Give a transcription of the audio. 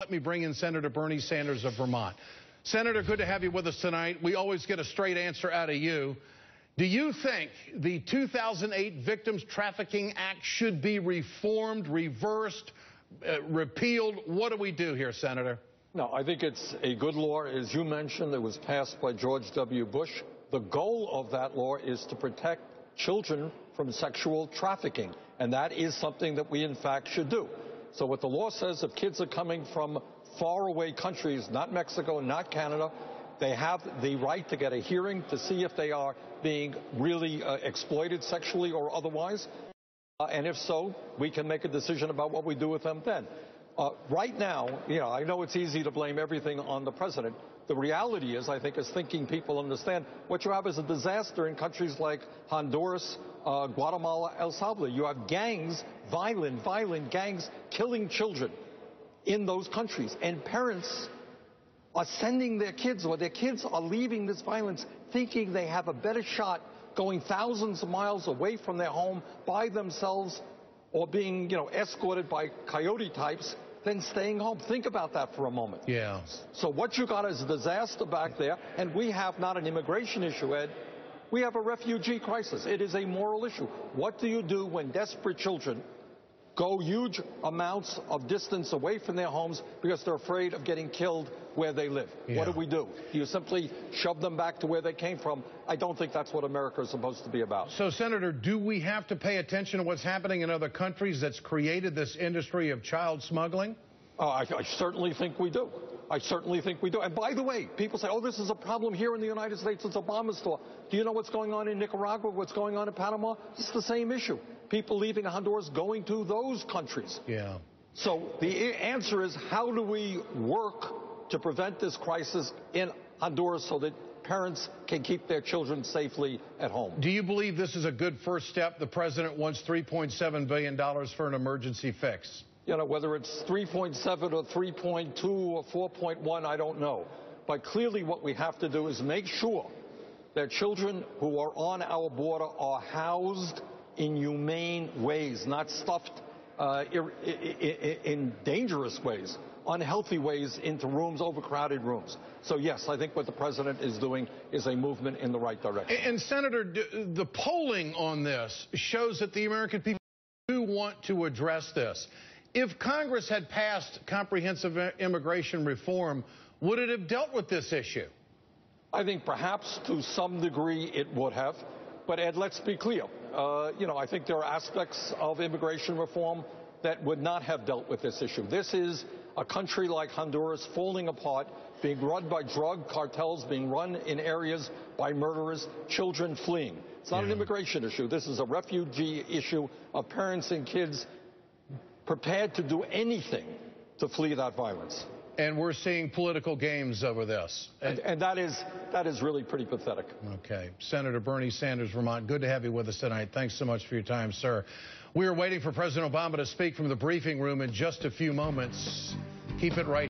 Let me bring in Senator Bernie Sanders of Vermont. Senator, good to have you with us tonight. We always get a straight answer out of you. Do you think the 2008 Victims Trafficking Act should be reformed, reversed, repealed? What do we do here, Senator? No, I think it's a good law. As you mentioned, it was passed by George W. Bush. The goal of that law is to protect children from sexual trafficking, and that is something that we, in fact, should do. So what the law says, if kids are coming from faraway countries, not Mexico, not Canada, they have the right to get a hearing to see if they are being really exploited sexually or otherwise. And if so, we can make a decision about what we do with them then. Right now, I know it's easy to blame everything on the president. The reality is, I think, as thinking people understand, what you have is a disaster in countries like Honduras, Guatemala, El Salvador. You have gangs, violent gangs killing children in those countries. And parents are sending their kids, or their kids are leaving this violence thinking they have a better shot going thousands of miles away from their home by themselves or being, escorted by coyote types than staying home. Think about that for a moment. Yeah. So what you got is a disaster back there, and we have not an immigration issue, Ed. We have a refugee crisis. It is a moral issue. What do you do when desperate children go huge amounts of distance away from their homes because they're afraid of getting killed where they live? Yeah. What do? Do you simply shove them back to where they came from? I don't think that's what America is supposed to be about. So, Senator, do we have to pay attention to what's happening in other countries that's created this industry of child smuggling? I certainly think we do. I certainly think we do. And by the way, people say, oh, this is a problem here in the United States. It's Obama's law. Do you know what's going on in Nicaragua, what's going on in Panama? It's the same issue. People leaving Honduras going to those countries. Yeah. So the answer is, how do we work to prevent this crisis in Honduras so that parents can keep their children safely at home? Do you believe this is a good first step? The president wants $3.7 billion for an emergency fix. Whether it's 3.7 or 3.2 or 4.1, I don't know. But clearly what we have to do is make sure that children who are on our border are housed in humane ways, not stuffed in dangerous ways, unhealthy ways into rooms, overcrowded rooms. So, yes, I think what the president is doing is a movement in the right direction. And, Senator, the polling on this shows that the American people do want to address this. If Congress had passed comprehensive immigration reform, would it have dealt with this issue? I think perhaps to some degree it would have. But, Ed, let's be clear. I think there are aspects of immigration reform that would not have dealt with this issue. This is a country like Honduras falling apart, being run by drug cartels, being run in areas by murderers, children fleeing. It's not an immigration issue. This is a refugee issue of parents and kids prepared to do anything to flee that violence. And we're seeing political games over this. And that is really pretty pathetic. Okay. Senator Bernie Sanders, Vermont, good to have you with us tonight. Thanks so much for your time, sir. We are waiting for President Obama to speak from the briefing room in just a few moments. Keep it right